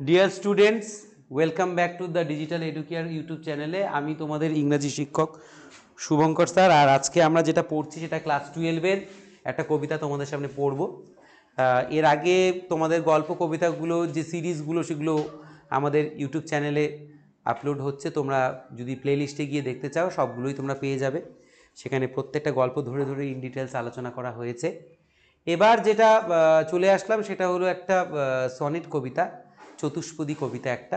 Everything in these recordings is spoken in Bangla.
Dear students, welcome back to the digital educare YouTube চ্যানেলে। আমি তোমাদের ইংরাজি শিক্ষক শুভঙ্কর স্যার। আর আজকে আমরা যেটা পড়ছি সেটা ক্লাস 12-এর একটা কবিতা তোমাদের সামনে পড়ব। এর আগে তোমাদের গল্প কবিতাগুলো যে সিরিজগুলো সেগুলো আমাদের ইউটিউব চ্যানেলে আপলোড হচ্ছে। তোমরা যদি প্লেলিস্টে গিয়ে দেখতে চাও সবগুলোই তোমরা পেয়ে যাবে। সেখানে প্রত্যেকটা গল্প ধরে ধরে ইন ডিটেলস আলোচনা করা হয়েছে। এবার যেটা চলে আসলাম সেটা হলো একটা সনেট কবিতা, চতুষ্পদী কবিতা একটা।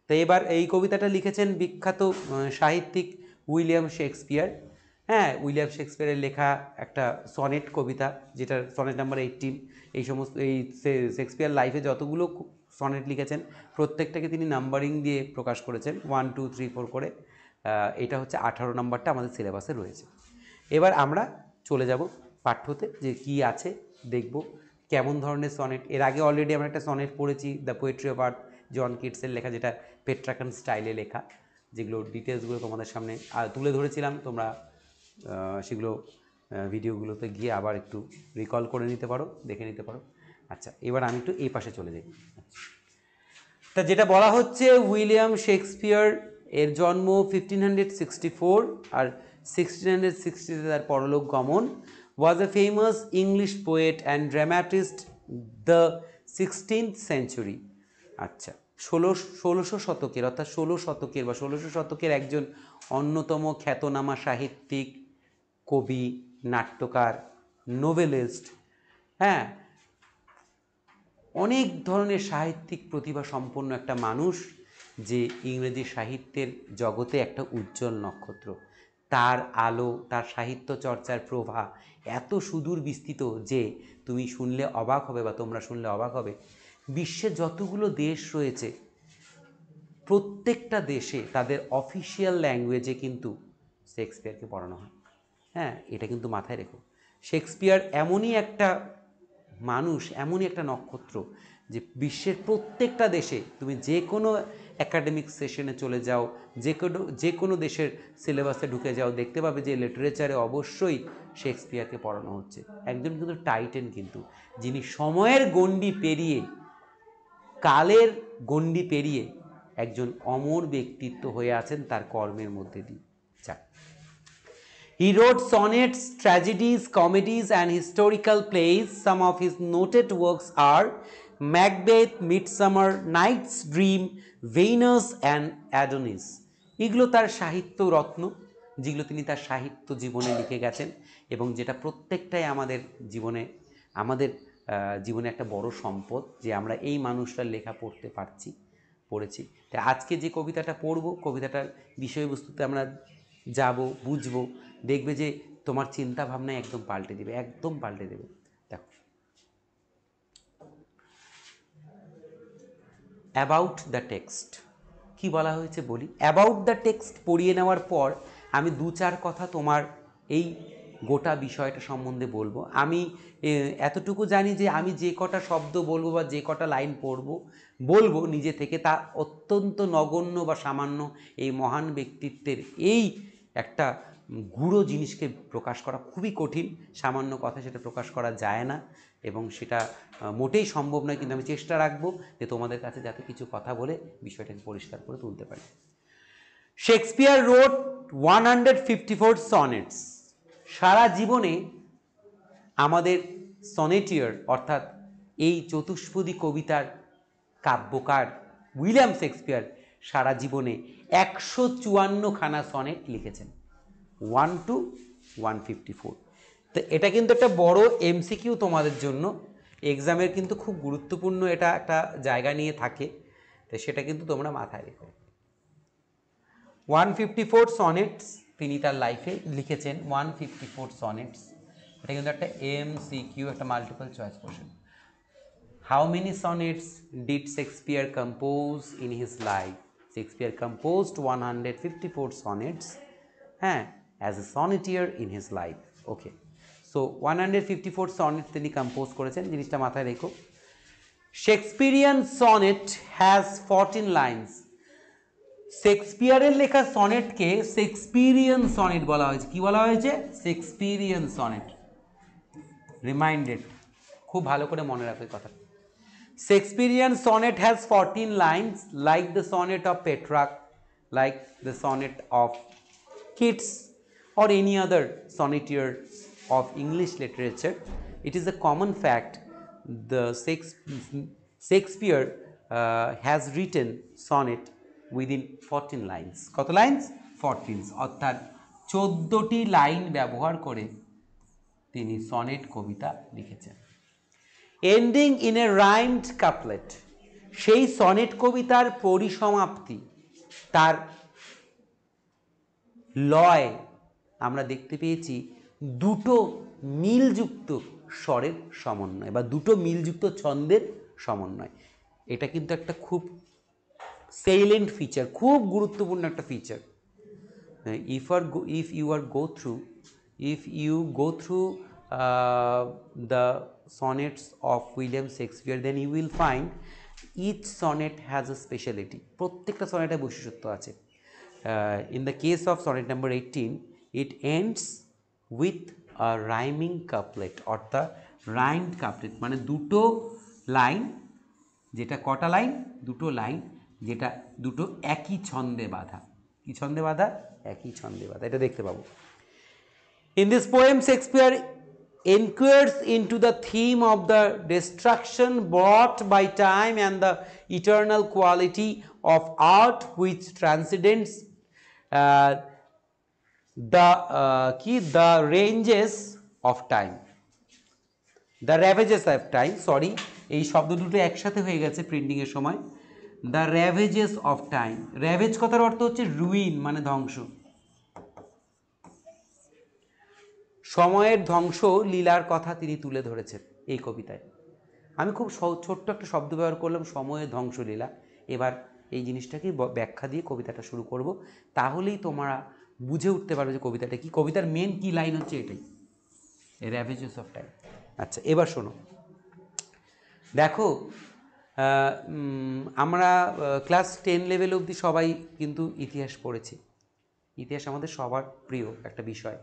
তো এবার এই কবিতাটা লিখেছেন বিখ্যাত সাহিত্যিক উইলিয়াম শেক্সপিয়ার। হ্যাঁ, উইলিয়াম শেক্সপিয়ারের লেখা একটা সনেট কবিতা, যেটার সনেট নাম্বার 18। এই সমস্ত এই শেক্সপিয়ার লাইফে যতগুলো সনেট লিখেছেন প্রত্যেকটাকে তিনি নাম্বারিং দিয়ে প্রকাশ করেছেন, 1 2 3 4 করে। এটা হচ্ছে 18 নম্বরটা আমাদের সিলেবাসে রয়েছে। এবার আমরা চলে যাব পাঠ্যতে, যে কি আছে দেখব, কেমন ধরনের সনেট। এর আগে অলরেডি আমরা একটা সনেট পড়েছি, দ্য পোয়েট্রি অফ আর্থ, জন কিটসের লেখা, যেটা পেট্রাকান স্টাইলে লেখা, যেগুলো ডিটেলসগুলো তোমাদের সামনে তুলে ধরেছিলাম। তোমরা সেগুলো ভিডিওগুলোতে গিয়ে আবার একটু রিকল করে নিতে পারো, দেখে নিতে পারো। আচ্ছা, এবার আমি একটু এই পাশে চলে যাই। তা যেটা বলা হচ্ছে, উইলিয়াম শেক্সপিয়ার এর জন্ম 1564 আর 1660-তে তার পরলোক গমন। Was a famous English poet and dramatist the 16th century। আচ্ছা, 1600 শতকের, অর্থাৎ 1600 শতকের একজন অন্যতম খ্যাতনামা সাহিত্যিক, কবি, নাট্যকার, নোভেলিস্ট। হ্যাঁ, অনেক ধরনের সাহিত্যিক প্রতিভা সম্পন্ন একটা মানুষ, যে ইংরেজি সাহিত্যের জগতে একটা উজ্জ্বল নক্ষত্র। তার আলো, তার সাহিত্য চর্চার প্রভা এত সুদূর বিস্তৃত যে তুমি শুনলে অবাক হবে, বা তোমরা শুনলে অবাক হবে। বিশ্বে যতগুলো দেশ রয়েছে প্রত্যেকটা দেশে তাদের অফিসিয়াল ল্যাঙ্গুয়েজে কিন্তু শেক্সপিয়ারকে পড়ানো হয়। হ্যাঁ, এটা কিন্তু মাথায় রেখো। শেক্সপিয়ার এমনই একটা মানুষ, এমনই একটা নক্ষত্র, যে বিশ্বের প্রত্যেকটা দেশে তুমি যে কোনো একাডেমিক সেশনে চলে যাও, যে কোনো দেশের সিলেবাসে ঢুকে যাও, দেখতে পাবে যে লিটারেচারে অবশ্যই শেক্সপিয়ারকে পড়ানো হচ্ছে। একজন কিন্তু টাইটেন, কিন্তু যিনি সময়ের গণ্ডি পেরিয়ে, কালের গণ্ডি পেরিয়ে একজন অমর ব্যক্তিত্ব হয়ে আছেন তার কর্মের মধ্যে দিয়ে। যাক, he wrote sonnets, tragedies, comedies, and historical plays. Some of his noted works are Macbeth, Midsummer Night's Dream, Venus, and Adonis. এগুলো তার সাহিত্য রত্ন, যেগুলো তিনি তার সাহিত্য জীবনে লিখে গেছেন, এবং যেটা প্রত্যেকটাই আমাদের জীবনে একটা বড় সম্পদ, যে আমরা এই মানুষটার লেখা পড়েছি। তাই আজকে যে কবিতাটা পড়ব, কবিতাটার বিষয়বস্তুতে আমরা যাব, বুঝবো, দেখবে যে তোমার চিন্তা ভাবনা একদম পাল্টে দেবে, একদম পাল্টে দেবে। দেখো, অ্যাবাউট দ্য টেক্সট কি বলা হয়েছে বলি। অ্যাবাউট দ্য টেক্সট পড়িয়ে নেওয়ার পর আমি 2-4 কথা তোমার এই গোটা বিষয়টা সম্বন্ধে বলবো। আমি এতটুকু জানি যে আমি যে কটা শব্দ বলবো বা যে কটা লাইন বলবো নিজে থেকে, তা অত্যন্ত নগণ্য বা সামান্য এই মহান ব্যক্তিত্বের এই একটা গূঢ় জিনিসকে প্রকাশ করা খুবই কঠিন। সামান্য কথা সেটা প্রকাশ করা যায় না, এবং সেটা মোটেই সম্ভব নয়। কিন্তু আমি চেষ্টা রাখবো যে তোমাদের কাছে যাতে কিছু কথা বলে বিষয়টাকে পরিষ্কার করে তুলতে পারি। Shakespeare রোট 154 sonnets. সারা জীবনে আমাদের সনেটিয়ার, অর্থাৎ এই চতুষ্পদী কবিতার কাব্যকার উইলিয়াম শেক্সপিয়ার সারা জীবনে 154খানা সনেট লিখেছেন, 1 to 154। তো এটা কিন্তু একটা বড় এমসিকিউ তোমাদের জন্য, এক্সামের কিন্তু খুব গুরুত্বপূর্ণ এটা একটা জায়গা নিয়ে থাকে। তো সেটা কিন্তু তোমরা মাথায় রেখো। 154 সনেটস তিনি তার লাইফে লিখেছেন, 154 সনেটস। এটা কিন্তু একটা এমসিকিউ, একটা multiple choice question. How many sonnets did Shakespeare compose in his life? Shakespeare composed 154 sonnets, হ্যাঁ, as a sonneteer in his life. Okay, so 154 sonnet তিনি কম্পোজ করেছেন, জিনিসটা মাথায় রেখো। Shakespearean sonnet has 14 lines. শেক্সপিয়ারের লেখা সনেটকে শেক্সপিয়ারিয়ান সনেট বলা হয়েছে। কি বলা হয়েছে? Shakespearean sonnet. রিমাইন্ডেড, খুব ভালো করে মনে রাখো এই কথা। Shakespearean sonnet has 14 lines, like the sonnet of Petrarch, like the sonnet of Keats, or any other sonneteers of English literature. It is a common fact the Shakespeare has written sonnet within 14 lines. কত লাইন্স? 14, অর্থাৎ 14টি লাইন ব্যবহার করে তিনি সনেট কবিতা লিখেছেন। এন্ডিং ইন এ রাইমড কাপলেট, সেই সনেট কবিতার পরিসমাপ্তি, তার লয় আমরা দেখতে পেয়েছি দুটো মিলযুক্ত স্বরের সমন্বয় বা দুটো মিলযুক্ত ছন্দের সমন্বয়। এটা কিন্তু একটা খুব সেলিয়েন্ট ফিচার, খুব গুরুত্বপূর্ণ একটা feature. if you go through the sonnets of William Shakespeare, then you will find each sonnet has a speciality. প্রত্যেকটা সনেটের বৈশিষ্ট্য আছে। In the case of sonnet number 18, it ends with a rhyming couplet, অর্থাৎ rhymed couplet মানে দুটো লাইন, যেটা কটা লাইন? দুটো লাইন, যেটা দুটো একই ছন্দে বাঁধা। কি ছন্দে বাঁধা? একই ছন্দে বাঁধা। এটা দেখতে পাবো। In this poem, Shakespeare inquires into the theme of the destruction brought by time and the eternal quality of art which transcends the ranges of time, the ravages of time, sorry, এই শব্দ দুটো একসাথে হয়ে গেছে প্রিন্টিং এর সময়। The ravages of time, ravage কথার অর্থ হচ্ছে রুইন, মানে ধ্বংস। সময়ের ধ্বংস লীলার কথা তিনি তুলে ধরেছেন এই কবিতায়। আমি খুব ছোট্ট একটা শব্দ ব্যবহার করলাম, সময়ের ধ্বংস লীলা। এবার এই জিনিসটাকে ব্যাখ্যা দিয়ে কবিতাটা শুরু করব, তাহলেই তোমরা বুঝে উঠতে পারবে যে কবিতাটা কি। কবিতার মেন কি লাইন হচ্ছে এটাই, র্যাভেজেস অফ টাইম। আচ্ছা, এবার শোনো, দেখো আমরা ক্লাস 10 লেভেল অবধি সবাই কিন্তু ইতিহাস পড়েছি। ইতিহাস আমাদের সবার প্রিয় একটা বিষয়।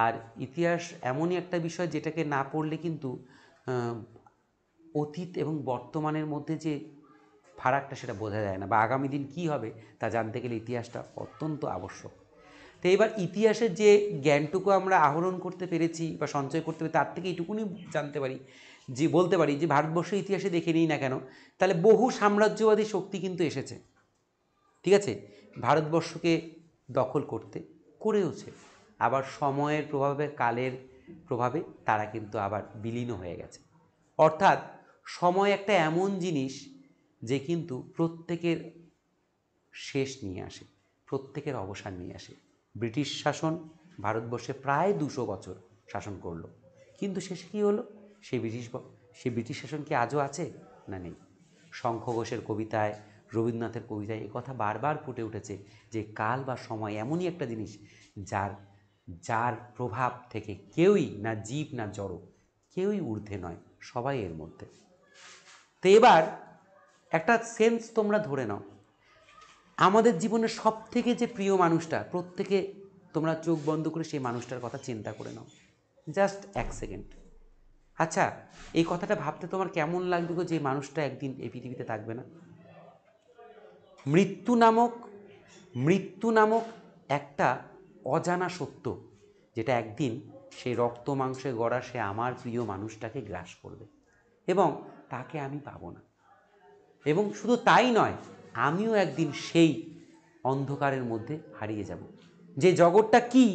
আর ইতিহাস এমনই একটা বিষয় যেটাকে না পড়লে কিন্তু অতীত এবং বর্তমানের মধ্যে যে ফারাকটা সেটা বোঝা যায় না, বা আগামী দিন কী হবে তা জানতে গেলে ইতিহাসটা অত্যন্ত আবশ্যক। তো এবার ইতিহাসের যে জ্ঞানটুকু আমরা আহরণ করতে পেরেছি বা সঞ্চয় করতে পেরেছি, তার থেকে এইটুকুনি জানতে পারি যে বলতে পারি যে ভারতবর্ষের ইতিহাসে দেখে নিই না কেন, তাহলে বহু সাম্রাজ্যবাদী শক্তি কিন্তু এসেছে, ঠিক আছে, ভারতবর্ষকে দখল করতে, করেওছে। আবার সময়ের প্রভাবে, কালের প্রভাবে তারা কিন্তু আবার বিলীন হয়ে গেছে। অর্থাৎ সময় একটা এমন জিনিস যে কিন্তু প্রত্যেকের শেষ নিয়ে আসে, প্রত্যেকের অবসান নিয়ে আসে। ব্রিটিশ শাসন ভারতবর্ষে প্রায় 200 বছর শাসন করলো, কিন্তু শেষে কী হলো? সেই ব্রিটিশ শাসন কি আজও আছে? না, নেই। শঙ্খ ঘোষের কবিতায়, রবীন্দ্রনাথের কবিতায় কথা বারবার ফুটে উঠেছে যে কাল বা সময় এমনই একটা জিনিস যার প্রভাব থেকে কেউই, না জীব না জড়, কেউই ঊর্ধ্বে নয়, সবাই এর মধ্যে। তো এবার একটা সেন্স তোমরা ধরে নাও, আমাদের জীবনের সব থেকে যে প্রিয় মানুষটা, প্রত্যেকে তোমরা চোখ বন্ধ করে সেই মানুষটার কথা চিন্তা করে নাও, জাস্ট 1 সেকেন্ড। আচ্ছা, এই কথাটা ভাবতে তোমার কেমন লাগবে গো, যে মানুষটা একদিন এই পৃথিবীতে থাকবে না? মৃত্যু নামক একটা অজানা সত্য, যেটা একদিন সেই রক্ত মাংসে গড়া সে আমার প্রিয় মানুষটাকে গ্রাস করবে এবং তাকে আমি পাবো না। এবং শুধু তাই নয়, আমিও একদিন সেই অন্ধকারের মধ্যে হারিয়ে যাব। যে জগৎটা কি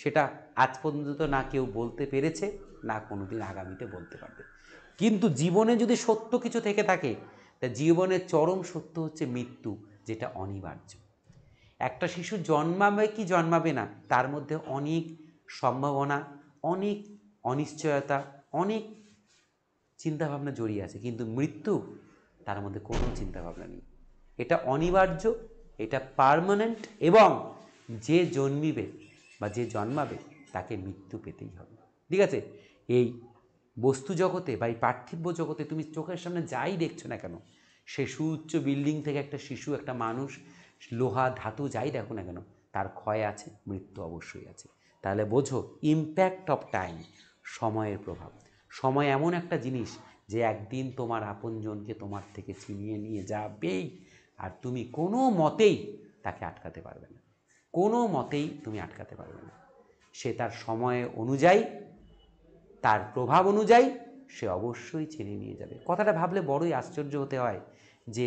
সেটা আজ পর্যন্ত না কেউ বলতে পেরেছে, না কোনোদিন আগামীতে বলতে পারবে। কিন্তু জীবনে যদি সত্য কিছু থেকে থাকে, তা জীবনের চরম সত্য হচ্ছে মৃত্যু, যেটা অনিবার্য। একটা শিশু জন্মাবে কি জন্মাবে না, তার মধ্যে অনেক সম্ভাবনা, অনেক অনিশ্চয়তা, অনেক চিন্তাভাবনা জড়িয়ে আছে, কিন্তু মৃত্যু, তার মধ্যে কোনো চিন্তাভাবনা নেই। এটা অনিবার্য, এটা পার্মানেন্ট, এবং যে জন্মিবে বা যে জন্মাবে তাকে মৃত্যু পেতেই হবে, ঠিক আছে? এই বস্তু জগতে বা এই পার্থিব জগতে তুমি চোখের সামনে যাই দেখছো না কেন, সে সুউচ্চ বিল্ডিং থেকে একটা শিশু, একটা মানুষ, লোহা ধাতু যাই দেখো না কেন, তার ক্ষয় আছে, মৃত্যু অবশ্যই আছে। তাহলে বোঝো ইম্প্যাক্ট অফ টাইম, সময়ের প্রভাব। সময় এমন একটা জিনিস যে একদিন তোমার আপনজনকে তোমার থেকে ছিনিয়ে নিয়ে যাবেই, আর তুমি কোনো মতেই তাকে আটকাতে পারবে না, কোনো মতেই তুমি আটকাতে পারবে না। সে তার সময় অনুযায়ী, তার প্রভাব অনুযায়ী সে অবশ্যই ছিনিয়ে নিয়ে যাবে। কথাটা ভাবলে বড়ই আশ্চর্য হতে হয় যে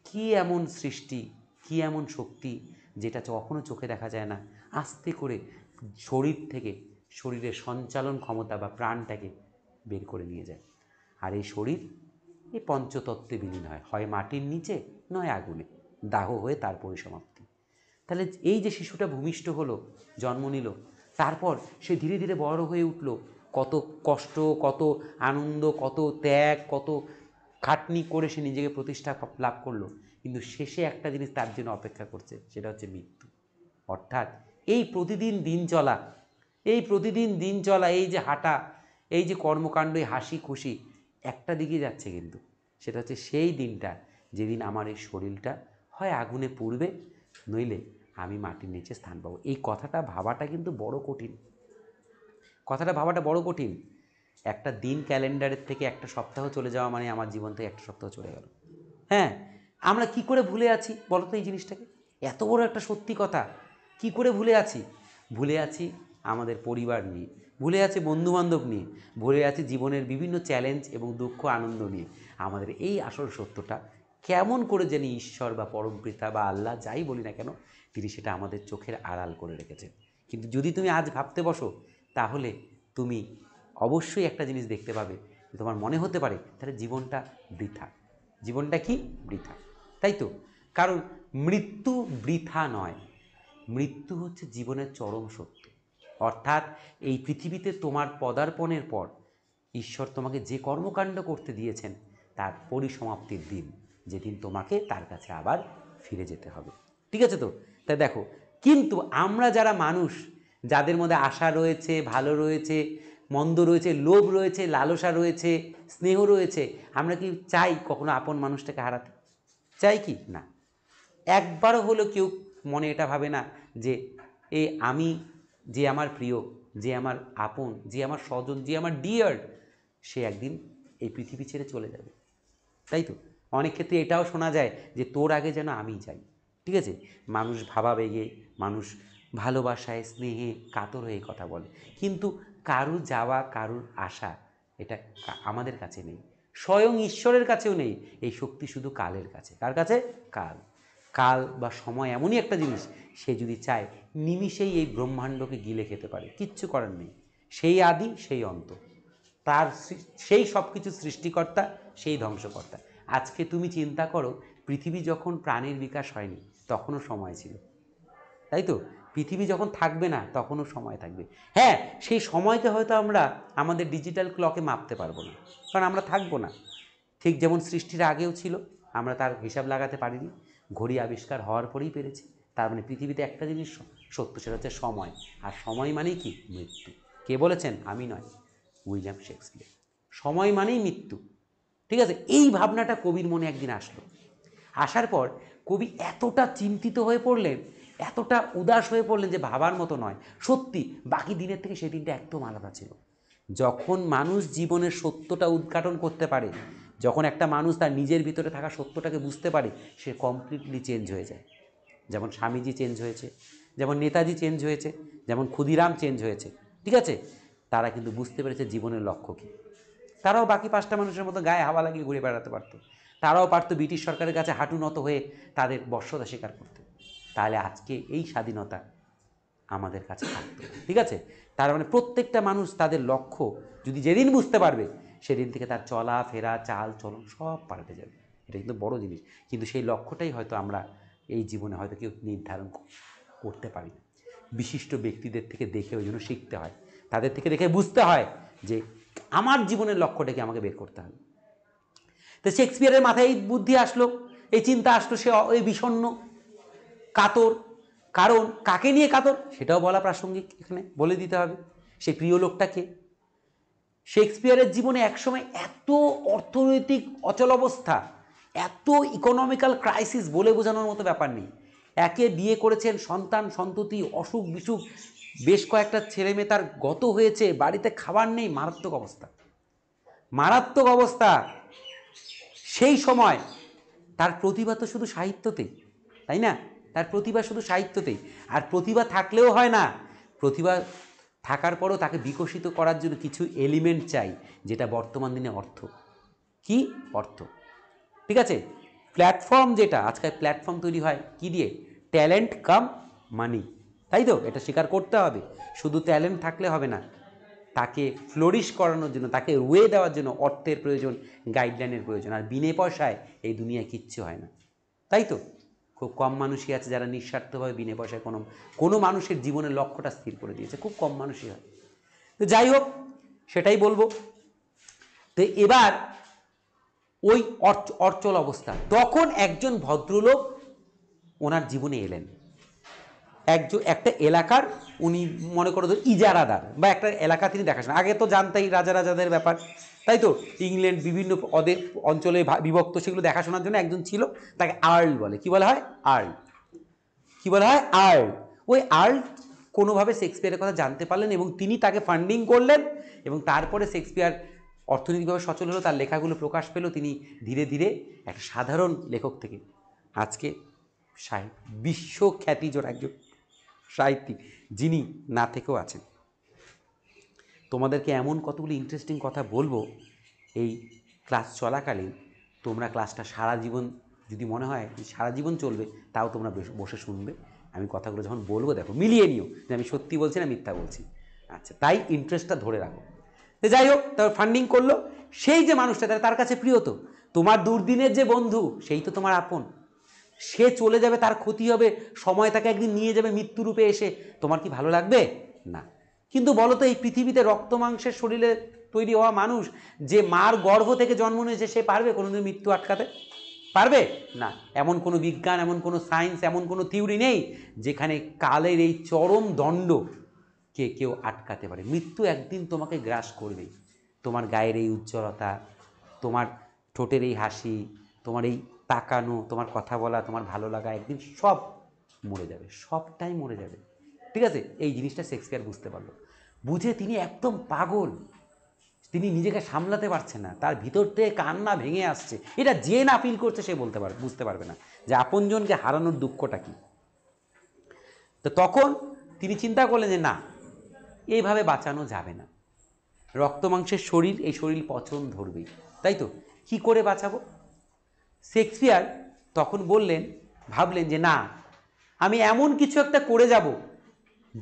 কি এমন সৃষ্টি, কি এমন শক্তি যেটা কখনো চোখে দেখা যায় না, আস্তে করে শরীর থেকে শরীরের সঞ্চালন ক্ষমতা বা প্রাণটাকে বের করে নিয়ে যায়। আর এই শরীর এই পঞ্চতত্ত্বে বিলীন হয়, হয় মাটির নিচে নয় আগুনে, দাহ হয়ে তার পরিসমাপ্তি। তাহলে এই যে শিশুটা ভূমিষ্ঠ হলো, জন্ম নিল, তারপর সে ধীরে ধীরে বড় হয়ে উঠল, কত কষ্ট, কত আনন্দ, কত ত্যাগ, কত খাটনি করে সে নিজেকে প্রতিষ্ঠা লাভ করলো, কিন্তু শেষে একটা জিনিস তার জন্য অপেক্ষা করছে, সেটা হচ্ছে মৃত্যু। অর্থাৎ এই প্রতিদিন দিন চলা, এই প্রতিদিন দিন চলা, এই যে হাঁটা, এই যে কর্মকাণ্ড, এই হাসি খুশি, একটা দিকে যাচ্ছে, কিন্তু সেটা হচ্ছে সেই দিনটা যেদিন আমার এই শরীরটা হয় আগুনে পুড়বে, নইলে আমি মাটির নিচে স্থান পাবো। এই কথাটা ভাবাটা কিন্তু বড় কঠিন, কথাটা ভাবাটা বড় কঠিন। একটা দিন ক্যালেন্ডারের থেকে একটা সপ্তাহ চলে যাওয়া মানে আমার জীবন থেকে একটা সপ্তাহ চলে গেল। হ্যাঁ, আমরা কি করে ভুলে আছি বলো তো এই জিনিসটাকে? এত বড় একটা সত্যি কথা কি করে ভুলে আছি? ভুলে আছি আমাদের পরিবার নিয়ে, ভুলে আছি বন্ধুবান্ধব নিয়ে, ভুলে আছি জীবনের বিভিন্ন চ্যালেঞ্জ এবং দুঃখ আনন্দ নিয়ে। আমাদের এই আসল সত্যটা কেমন করে জানি ঈশ্বর বা পরমপিতা বা আল্লাহ যাই বলি না কেন, তিনি সেটা আমাদের চোখের আড়াল করে রেখেছেন। কিন্তু যদি তুমি আজ ভাবতে বসো, তাহলে তুমি অবশ্যই একটা জিনিস দেখতে পাবে, তোমার মনে হতে পারে তাহলে জীবনটা বৃথা। জীবনটা কি? বৃথা, তাই তো? কারণ মৃত্যু বৃথা নয়, মৃত্যু হচ্ছে জীবনের চরম সত্য। অর্থাৎ এই পৃথিবীতে তোমার পদার্পণের পর ঈশ্বর তোমাকে যে কর্মকাণ্ড করতে দিয়েছেন তার পরিসমাপ্তির দিন, যেদিন তোমাকে তার কাছে আবার ফিরে যেতে হবে। ঠিক আছে তো? তাই দেখো, কিন্তু আমরা যারা মানুষ, যাদের মধ্যে আশা রয়েছে, ভালো রয়েছে, মন্দ রয়েছে, লোভ রয়েছে, লালসা রয়েছে, স্নেহ রয়েছে, আমরা কি চাই কখনো আপন মানুষটাকে হারাতে? চাই কি? না। একবারও হলো কেউ মনে এটা ভাবে না যে আমি, যে আমার প্রিয়, যে আমার আপন, যে আমার স্বজন, যে আমার ডিয়ার, সে একদিন এই পৃথিবী ছেড়ে চলে যাবে, তাই তো? অনেক ক্ষেত্রে এটাও শোনা যায় যে তোর আগে যেন আমি যাই। ঠিক আছে, মানুষ ভাবাবেগে, মানুষ ভালোবাসায়, স্নেহে কাতর হয়ে কথা বলে, কিন্তু কারুর যাওয়া, কারুর আশা, এটা আমাদের কাছে নেই, স্বয়ং ঈশ্বরের কাছেও নেই। এই শক্তি শুধু কালের কাছে। কার কাছে? কাল। কাল বা সময় এমনই একটা জিনিস, সে যদি চায় নিমিষেই এই ব্রহ্মাণ্ডকে গিলে খেতে পারে, কিচ্ছু করার নেই। সেই আদি, সেই অন্ত, তার সেই সব কিছু সৃষ্টিকর্তা, সেই ধ্বংসকর্তা। আজকে তুমি চিন্তা করো, পৃথিবী যখন প্রাণের বিকাশ হয়নি তখনও সময় ছিল, তাই তো? পৃথিবী যখন থাকবে না তখনও সময় থাকবে। হ্যাঁ, সেই সময়কে হয়তো আমরা আমাদের ডিজিটাল ক্লকে মাপতে পারবো না, কারণ আমরা থাকবো না। ঠিক যেমন সৃষ্টির আগেও ছিল, আমরা তার হিসাব লাগাতে পারিনি, ঘড়ি আবিষ্কার হওয়ার পরেই পেরেছি। তার মানে পৃথিবীতে একটা জিনিস সত্য, সেটা হচ্ছে সময়। আর সময় মানেই কি? মৃত্যু। কে বলেছেন? আমি নয়, উইলিয়াম শেক্সপিয়ার। সময় মানেই মৃত্যু। ঠিক আছে, এই ভাবনাটা কবির মনে একদিন আসলো। আসার পর কবি এতটা চিন্তিত হয়ে পড়লেন, এতটা উদাস হয়ে পড়লেন যে ভাবার মতো নয়। সত্যি বাকি দিনের থেকে সেই দিনটা একদম আলাদা ছিল। যখন মানুষ জীবনের সত্যটা উদ্ঘাটন করতে পারে, যখন একটা মানুষ তার নিজের ভিতরে থাকা সত্যটাকে বুঝতে পারে, সে কমপ্লিটলি চেঞ্জ হয়ে যায়। যেমন স্বামীজি চেঞ্জ হয়েছে, যেমন নেতাজি চেঞ্জ হয়েছে, যেমন ক্ষুদিরাম চেঞ্জ হয়েছে। ঠিক আছে, তারা কিন্তু বুঝতে পেরেছে জীবনের লক্ষ্য কী। তারাও বাকি 5টা মানুষের মতো গায়ে হাওয়া লাগিয়ে ঘুরে বেড়াতে পারত, তারাও পারতো ব্রিটিশ সরকারের কাছে হাঁটু নত হয়ে তাদের বর্ষতা স্বীকার করতে। তাহলে আজকে এই স্বাধীনতা আমাদের কাছে থাকতো। ঠিক আছে, তার মানে প্রত্যেকটা মানুষ তাদের লক্ষ্য যদি যেদিন বুঝতে পারবে, সেদিন থেকে তার চলা ফেরা, চাল চলন সব পাল্টে যাবে। এটা কিন্তু বড় জিনিস। কিন্তু সেই লক্ষ্যটাই হয়তো আমরা এই জীবনে হয়তো কেউ নির্ধারণ করতে পারি না। বিশিষ্ট ব্যক্তিদের থেকে দেখে ওই জন্য শিখতে হয়, তাদের থেকে দেখে বুঝতে হয় যে আমার জীবনের লক্ষ্যটাকে আমাকে বের করতে হবে। তো শেক্সপিয়ারের মাথায় এই বুদ্ধি আসলো, এই চিন্তা আসলো, সে ওই বিষণ্ণ, কাতর। কারণ কাকে নিয়ে কাতর সেটাও বলা প্রাসঙ্গিক, এখানে বলে দিতে হবে। সেই প্রিয় লোকটাকে, শেক্সপিয়ারের জীবনে একসময় এত অর্থনৈতিক অচলাবস্থা, এত ইকোনমিক্যাল ক্রাইসিস, বলে বোঝানোর মতো ব্যাপার নেই। একে বিয়ে করেছেন, সন্তান সন্ততি, অসুখ বিসুখ, বেশ কয়েকটা ছেলে মেয়ে তার গত হয়েছে, বাড়িতে খাবার নেই, মারাত্মক অবস্থা। মারাত্মক অবস্থা। সেই সময় তার প্রতিভা তো শুধু সাহিত্যতেই, তাই না? তার প্রতিভা শুধু সাহিত্যতেই। আর প্রতিভা থাকলেও হয় না, প্রতিভা থাকার পরও তাকে বিকশিত করার জন্য কিছু এলিমেন্ট চাই, যেটা বর্তমান দিনে অর্থ। কি অর্থ? ঠিক আছে, প্ল্যাটফর্ম, যেটা আজকাল প্ল্যাটফর্ম তৈরি হয় কি দিয়ে? ট্যালেন্ট কাম মানি, তাই তো? এটা স্বীকার করতে হবে। শুধু ট্যালেন্ট থাকলে হবে না, তাকে ফ্লোরিশ করানোর জন্য, তাকে ওয়ে দেওয়ার জন্য অর্থের প্রয়োজন, গাইডলাইনের প্রয়োজন। আর বিনে পয়সায় এই দুনিয়ায় কিচ্ছু হয় না, তাই তো? খুব কম মানুষই আছে যারা নিঃস্বার্থভাবে বিনে পয়সায় কোনো মানুষের জীবনের লক্ষ্যটা স্থির করে দিয়েছে, খুব কম মানুষই হয়। তো যাই হোক, সেটাই বলবো। তো এবার ওই অচল অবস্থা, তখন একজন ভদ্রলোক ওনার জীবনে এলেন। একটা এলাকার উনি মনে করো ইজারাদার, বা একটা এলাকা তিনি দেখাশোনা। আগে তো জানতেই রাজাদের ব্যাপার, তাই তো? ইংল্যান্ড বিভিন্ন অঞ্চলে বিভক্ত, সেগুলো দেখাশোনার জন্য একজন ছিল, তাকে আর্ল বলে। কি বলা হয়? আর্ল। কি বলা হয়? আর্ল। ওই আর্ল কোনোভাবে শেক্সপিয়ারের কথা জানতে পারলেন এবং তিনি তাকে ফান্ডিং করলেন, এবং তারপরে শেক্সপিয়ার অর্থনৈতিকভাবে সচল হলো, তার লেখাগুলো প্রকাশ পেল। তিনি ধীরে ধীরে একটা সাধারণ লেখক থেকে আজকে বিশ্বখ্যাতিজোর একজন সাহিত্যিক, যিনি না থেকেও আছেন। তোমাদেরকে এমন কতগুলো ইন্টারেস্টিং কথা বলবো এই ক্লাস চলাকালীন, তোমরা ক্লাসটা সারা জীবন, যদি মনে হয় সারা জীবন চলবে, তাও তোমরা বসে শুনবে। আমি কথাগুলো যখন বলবো, দেখো মিলিয়ে নিও যে আমি সত্যি বলছি না মিথ্যা বলছি। আচ্ছা, তাই ইন্টারেস্টটা ধরে রাখো। তো যাই হোক, তারপর ফান্ডিং করলো। সেই যে মানুষটা, তার কাছে প্রিয় তো, তোমার দুর্দিনের যে বন্ধু, সেই তো তোমার আপন। সে চলে যাবে, তার ক্ষতি হবে, সময় তাকে একদিন নিয়ে যাবে মৃত্যুরূপে এসে, তোমার কি ভালো লাগবে? না। কিন্তু বলো তো, এই পৃথিবীতে রক্ত মাংসের শরীরে তৈরি হওয়া মানুষ, যে মার গর্ভ থেকে জন্ম নিয়েছে, সে পারবে কোনোদিন মৃত্যু আটকাতে? পারবে না। এমন কোনো বিজ্ঞান, এমন কোনো সায়েন্স, এমন কোনো থিওরি নেই যেখানে কালের এই চরম দণ্ড কেউ আটকাতে পারে। মৃত্যু একদিন তোমাকে গ্রাস করবে। তোমার গায়ের এই উজ্জ্বলতা, তোমার ঠোঁটের এই হাসি, তোমার এই তাকানো, তোমার কথা বলা, তোমার ভালো লাগা, একদিন সব মরে যাবে, সবটাই মরে যাবে। ঠিক আছে? এই জিনিসটা শেক্সপিয়ার বুঝতে পারলো। বুঝে তিনি একদম পাগল, তিনি নিজেকে সামলাতে পারছে না, তার ভিতর থেকে কান্না ভেঙে আসছে। এটা যে না ফিল করছে সে বুঝতে পারবে না যে আপনজনকে হারানোর দুঃখটা কী। তো তখন তিনি চিন্তা করলেন যে না, এইভাবে বাঁচানো যাবে না। রক্ত মাংসের শরীর, এই শরীর পচন ধরবেই, তাই তো? কি করে বাঁচাবো? শেক্সপিয়ার তখন ভাবলেন যে না, আমি এমন কিছু একটা করে যাব,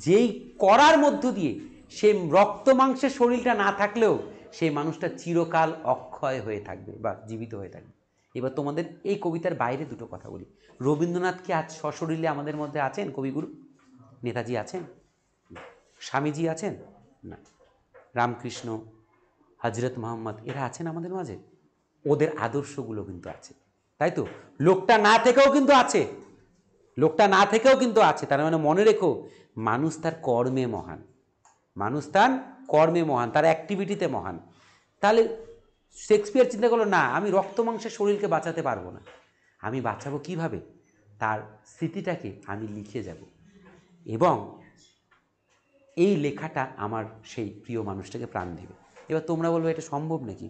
যেই করার মধ্য দিয়ে সে রক্ত মাংসের শরীরটা না থাকলেও সেই মানুষটা চিরকাল অক্ষয় হয়ে থাকবে বা জীবিত হয়ে থাকবে। এবার তোমাদের এই কবিতার বাইরে দুটো কথা বলি। রবীন্দ্রনাথ কি আজ সশরীরে আমাদের মধ্যে আছেন? কবিগুরু নেতাজি আছেন? স্বামীজি আছেন? না। রামকৃষ্ণ, হজরত মোহাম্মদ, এরা আছেন আমাদের মাঝে? ওদের আদর্শগুলো কিন্তু আছে, তাই তো? লোকটা না থেকেও কিন্তু আছে, লোকটা না থেকেও কিন্তু আছে। তার মানে মনে রেখো, মানুষ তার কর্মে মহান, মানুষ তার কর্মে মহান, তার অ্যাক্টিভিটিতে মহান। তাহলে শেক্সপিয়ার চিন্তা করলো, না, আমি রক্ত মাংসের শরীরকে বাঁচাতে পারবো না, আমি বাঁচাবো কিভাবে? তার স্মৃতিটাকে আমি লিখে যাব, এবং এই লেখাটা আমার সেই প্রিয় মানুষটাকে প্রাণ দেবে। এবার তোমরা বলবে, এটা সম্ভব নাকি?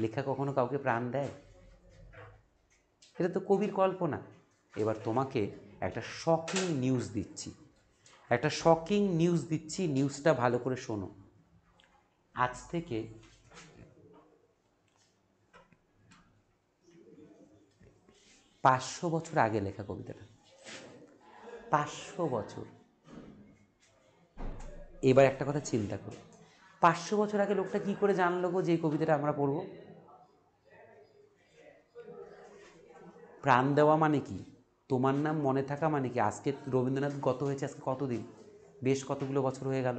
লেখা কখনো কাউকে প্রাণ দেয়? এটা তো কবির কল্পনা। এবার তোমাকে একটা শকিং নিউজ দিচ্ছি, নিউজটা ভালো করে শোনো। আজ থেকে 500 বছর আগে লেখা কবিতাটা, 500 বছর। এবার একটা কথা চিন্তা করো, 500 বছর আগে লোকটা কি করে জানলো গো যে এই কবিতাটা আমরা পড়ব? প্রাণ দেওয়া মানে কি? তোমার নাম মনে থাকা মানে কি? আজকে রবীন্দ্রনাথ গত হয়েছে আজকে কতদিন, বেশ কতগুলো বছর হয়ে গেল।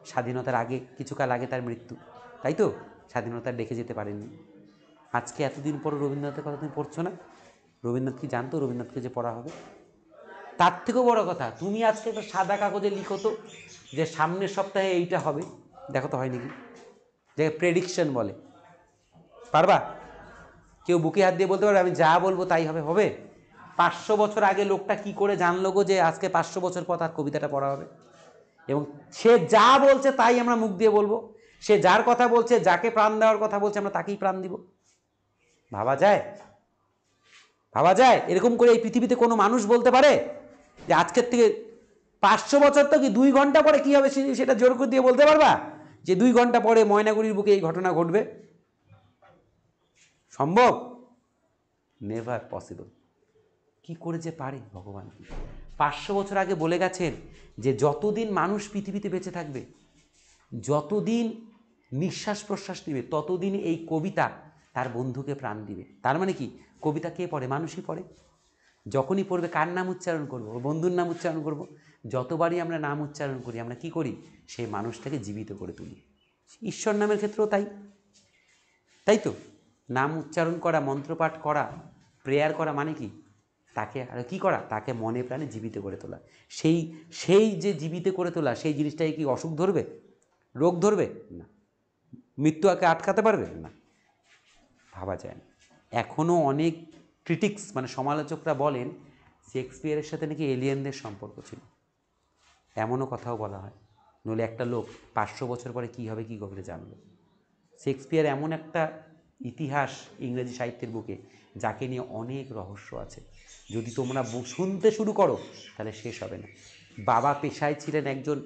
স্বাধীনতার আগে, কিছুকাল আগে তার মৃত্যু, তাই তো? স্বাধীনতা দেখে যেতে পারেননি। আজকে এতদিন পর রবীন্দ্রনাথের কথা তুমি পড়ছো না? রবীন্দ্রনাথ কি জানতো রবীন্দ্রনাথকে যে পড়া হবে? তার থেকেও বড় কথা, তুমি আজকে একটা সাদা কাগজে লিখো তো যে সামনের সপ্তাহে এইটা হবে। দেখো তো হয় নাকি? যে প্রেডিকশন বলে, পারবা? কেউ বুকে হাত দিয়ে বলতে পারবে আমি যা বলবো তাই হবে? হবে? 500 বছর আগে লোকটা কি করে জানলো গো যে আজকে 500 বছর পর তার কবিতাটা পড়া হবে? এবং সে যা বলছে তাই আমরা মুখ দিয়ে বলবো। সে যার কথা বলছে, যাকে প্রাণ দেওয়ার কথা বলছে, আমরা তাকেই প্রাণ দিব। ভাবা যায়? ভাবা যায়? এরকম করে এই পৃথিবীতে কোনো মানুষ বলতে পারে যে আজকের থেকে 500 বছর তো কি 2 ঘন্টা পরে কি হবে সেটা জোর করে দিয়ে বলতে পারবা যে 2 ঘন্টা পরে ময়নাগুড়ির বুকে এই ঘটনা ঘটবে? সম্ভব? Never possible. কি করে যে পারে ভগবান। 500 বছর আগে বলে গেছেন যে যতদিন মানুষ পৃথিবীতে বেঁচে থাকবে, যতদিন নিঃশ্বাস প্রশ্বাস নেবে, ততদিন এই কবিতা তার বন্ধুকে প্রাণ দিবে। তার মানে কি, কবিতা কে পড়ে? মানুষই পড়ে। যখনই পড়বে কার নাম উচ্চারণ করব? বন্ধুর নাম উচ্চারণ করব। যতবারই আমরা নাম উচ্চারণ করি, আমরা কি করি? সেই মানুষটাকে জীবিত করে তুলি। ঈশ্বর নামের ক্ষেত্রেও তাই, তাই তো? নাম উচ্চারণ করা, মন্ত্রপাঠ করা, প্রেয়ার করা মানে কি? তাকে আর কি করা? তাকে মনে প্রাণে জীবিত করে তোলা। সেই সেই যে জীবিত করে তোলা, সেই জিনিসটাকে কি অসুখ ধরবে? রোগ ধরবে না। মৃত্যু আগে আটকাতে পারবে না। ভাবা যায় না। এখনও অনেক ক্রিটিক্স মানে সমালোচকরা বলেন শেক্সপিয়ারের সাথে নাকি এলিয়েনদের সম্পর্ক ছিল, এমনও কথাও বলা হয়। নইলে একটা লোক 500 বছর পরে কী হবে, কী করে জানলো? শেক্সপিয়ার এমন একটা ইতিহাস ইংরেজি সাহিত্যের বুকে, যাকে নিয়ে অনেক রহস্য আছে। যদি তোমরা শুনতে শুরু করো তাহলে শেষ হবে না। বাবা পেশায় ছিলেন একজন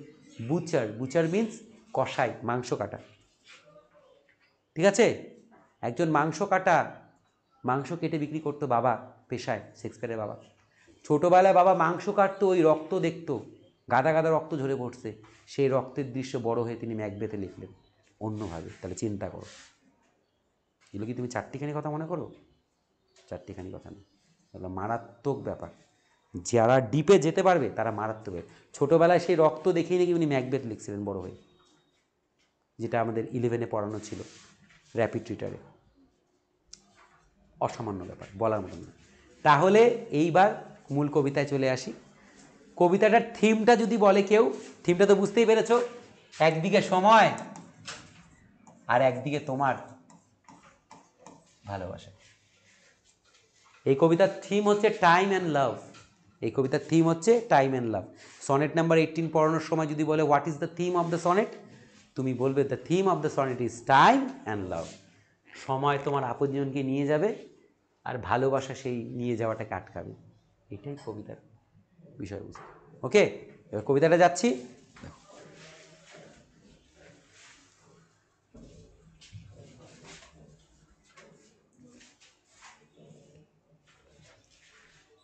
বুচার। বুচার মিন্স কসাই, মাংস কাটা। ঠিক আছে? একজন মাংস কাটা, মাংস কেটে বিক্রি করতো বাবা পেশায়, শেক্সপিয়ারের বাবা। ছোটোবেলায় বাবা মাংস কাটতো, ওই রক্ত দেখতো, গাদা গাদা রক্ত ঝরে পড়ছে। সেই রক্তের দৃশ্য বড় হয়ে তিনি ম্যাকবেথে লিখলেন অন্যভাবে। তাহলে চিন্তা করো, এগুলো কি তুমি চারটিখানি কথা মনে করো? চারটিখানি কথা নেই, এগুলো মারাত্মক ব্যাপার। যারা ডিপে যেতে পারবে তারা মারাত্মক। ছোটোবেলায় সেই রক্ত দেখিয়ে নাকি উনি ম্যাকবেথ লিখছিলেন বড় হয়ে, যেটা আমাদের 11-এ পড়ানো ছিল র্যাপিড রিটারে। অসামান্য ব্যাপার, বলার মতন না। তাহলে এইবার মূল কবিতায় চলে আসি। কবিতাটার থিমটা যদি বলে কেউ, থিমটা তো বুঝতেই পেরেছো, একদিকে সময় আর একদিকে তোমার ভালোবাসা। এই কবিতার থিম হচ্ছে টাইম অ্যান্ড লাভ। এই কবিতার থিম হচ্ছে time and love. Sonnet number 18 পড়ানোর সময় যদি বলে what is the theme of the sonnet, তুমি বলবে the theme of the sonnet is time and love. সময় তোমার আপনজনকে নিয়ে যাবে আর ভালোবাসা সেই নিয়ে যাওয়াটাকে আটকাবে। এটাই কবিতার বিষয়বস্তু। ওকে, এবার কবিতাটা যাচ্ছি।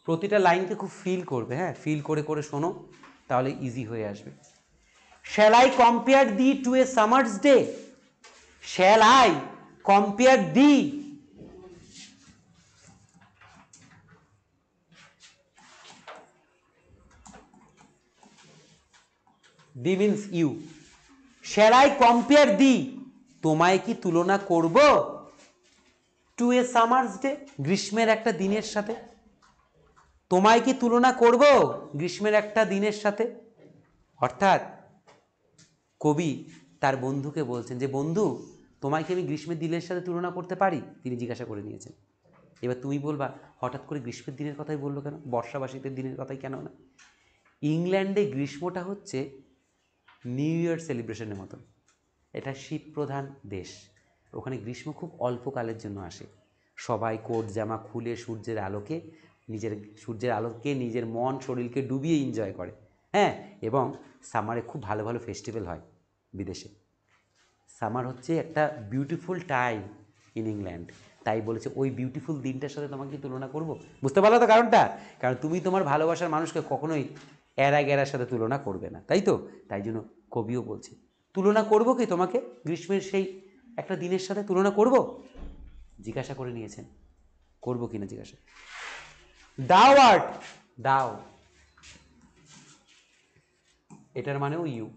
প্রতিটা লাইনকে খুব ফিল করবে, হ্যাঁ, ফিল করে করে শোনো, তাহলে ইজি হয়ে আসবে। Shall I compare thee to a summer's day? Shall I compare thee? Thee means you. Shall I compare thee? তোমায় কি তুলনা করব টু এ সামার্স ডে, গ্রীষ্মের একটা দিনের সাথে? তোমায় কি তুলনা করব গ্রীষ্মের একটা দিনের সাথে? অর্থাৎ কবি তার বন্ধুকে বলছেন যে বন্ধু, তোমায় কি আমি গ্রীষ্মের দিনের সাথে তুলনা করতে পারি? তিনি জিজ্ঞাসা করে নিয়েছেন। এবার তুমি বলবা হঠাৎ করে গ্রীষ্মের দিনের কথাই বললো কেন, বর্ষাবাসীদের দিনের কথাই কেন না? ইংল্যান্ডে গ্রীষ্মটা হচ্ছে নিউ ইয়ার সেলিব্রেশনের মতন। এটা শীতপ্রধান দেশ, ওখানে গ্রীষ্ম খুব অল্পকালের জন্য আসে। সবাই কোট জামা খুলে সূর্যের আলোকে নিজের মন শরীরকে ডুবিয়ে এনজয় করে, হ্যাঁ। এবং সামারে খুব ভালো ভালো ফেস্টিভ্যাল হয় বিদেশে। সামার হচ্ছে একটা বিউটিফুল টাইম ইন ইংল্যান্ড। তাই বলেছে ওই বিউটিফুল দিনটার সাথে তোমাকে তুলনা করব। বুঝতে পারলো তো কারণটা? কারণ তুমি তোমার ভালোবাসার মানুষকে কখনোই এরা গেরার সাথে তুলনা করবে না, তাই তো? তাই জন্য কবিও বলছে তুলনা করবো কি তোমাকে গ্রীষ্মের সেই একটা দিনের সাথে তুলনা করব? জিজ্ঞাসা করে নিয়েছেন করবো কিনা জিজ্ঞাসা। দাও আর্ট, দাও, এটার মানেও ইউ।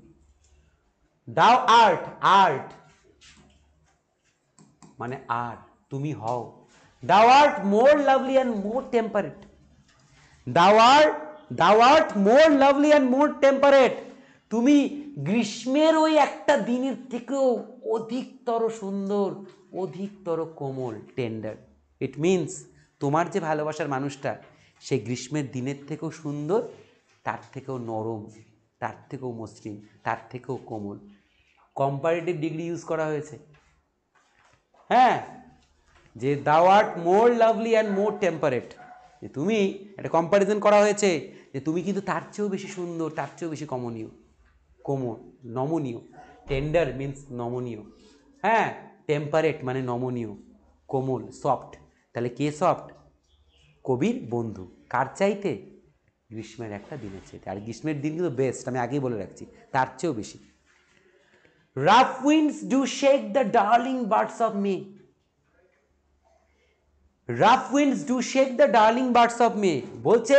দাও আর্ট, আর্ট মানে আর, তুমি হও। Thou art more lovely and more temperate. Thou art more lovely and more temperate. তুমি গ্রীষ্মের ওই একটা দিনের থেকেও অধিকতর সুন্দর, অধিকতর কোমল, টেন্ডার। ইট মিনস তোমার যে ভালোবাসার মানুষটা, সেই গ্রীষ্মের দিনের থেকেও সুন্দর, তার থেকেও নরম, তার থেকেও মসৃণ, তার থেকেও কোমল। কম্পারেটিভ ডিগ্রি ইউজ করা হয়েছে। হ্যাঁ, যে দাও art more lovely and more temperate, যে তুমি একটা কম্পারিজন করা হয়েছে যে তুমি কিন্তু তার চেয়েও বেশি সুন্দর, তার চেয়েও বেশি কমনীয়, নমনীয়। টেন্ডার মিন্স নমনীয়, হ্যাঁ, টেম্পারেট মানে নমনীয়, কোমল, সফট। তাহলে কে সফট? কবির বন্ধু। কার চাইতে? গ্রীষ্মের একটা দিনের চাইতে। আর গ্রীষ্মের দিন কিন্তু বেস্ট, আমি আগেই বলে রাখছি, তার চেয়েও বেশি। Rough winds do shake the darling birds of May. Rough winds do shake the darling birds of May বলছে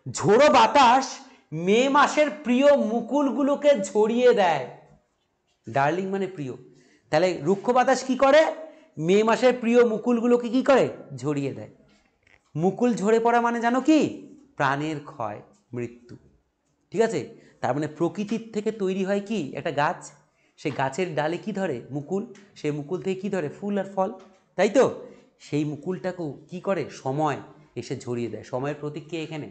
ঝোড়ো বাতাস মে মাসের প্রিয় মুকুলগুলোকে ঝরিয়ে দেয়। ডার্লিং মানে প্রিয়, তাহলে রুক্ষ বাতাস কি করে? মে মাসের প্রিয় মুকুলগুলোকে কি করে? ঝরিয়ে দেয়। মুকুল ঝরে পড়া মানে জানো কি? প্রাণের ক্ষয়, মৃত্যু। ঠিক আছে, তার মানে প্রকৃতির থেকে তৈরি হয় কি? একটা গাছ, সে গাছের ডালে কি ধরে? মুকুল। সেই মুকুল থেকে কি ধরে? ফুল আর ফল, তাই তো? সেই মুকুলটাকেও কি করে? সময় এসে ঝরিয়ে দেয়। সময়ের প্রতীক কে এখানে?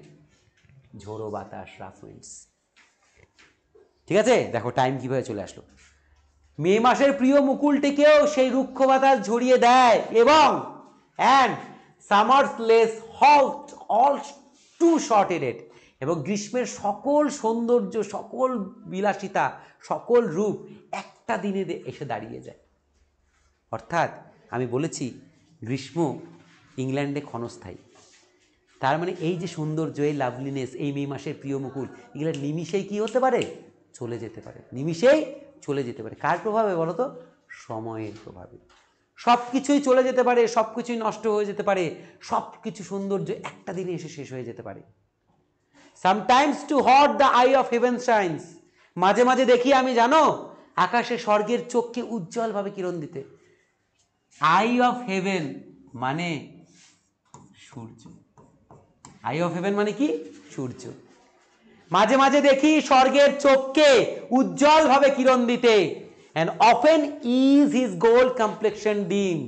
ঝোড়ো বাতাস, রাফ উইন্ডস। ঠিক আছে, দেখো টাইম কিভাবে চলে আসলো। মে মাসের প্রিয় মুকুলটিকেও সেই রুক্ষ বাতাস ঝরিয়ে দেয়, এবং and summer's lease hath all too short a date, এবং গ্রীষ্মের সকল সৌন্দর্য, সকল বিলাসিতা, সকল রূপ একটা দিনে এসে দাঁড়িয়ে যায়। অর্থাৎ আমি বলেছি গ্রীষ্ম ইংল্যান্ডে ক্ষণস্থায়ী। তার মানে এই যে সৌন্দর্য, এই লাভলিনেস, এই মে মাসের প্রিয় মুকুল, এগুলো নিমিষেই কি হতে পারে? চলে যেতে পারে, নিমিষেই চলে যেতে পারে। কার প্রভাবে বলো তো? সময়ের প্রভাবে। সব কিছুই চলে যেতে পারে, সব কিছুই নষ্ট হয়ে যেতে পারে, সব কিছু সৌন্দর্য একটা দিনে এসে শেষ হয়ে যেতে পারে। Sometimes too hot the eye of heaven shines, মাঝে মাঝে দেখি আমি, জানো, আকাশে স্বর্গের চোখকে উজ্জ্বলভাবে কিরণ দিতে। আই অফ হেভেন মানে সূর্য। আই অফ হেভেন মানে কি? সূর্য। মাঝে মাঝে দেখি স্বর্গের চোখকে উজ্জ্বলভাবে কিরণ দিতে। And often is his gold complexion ডিম,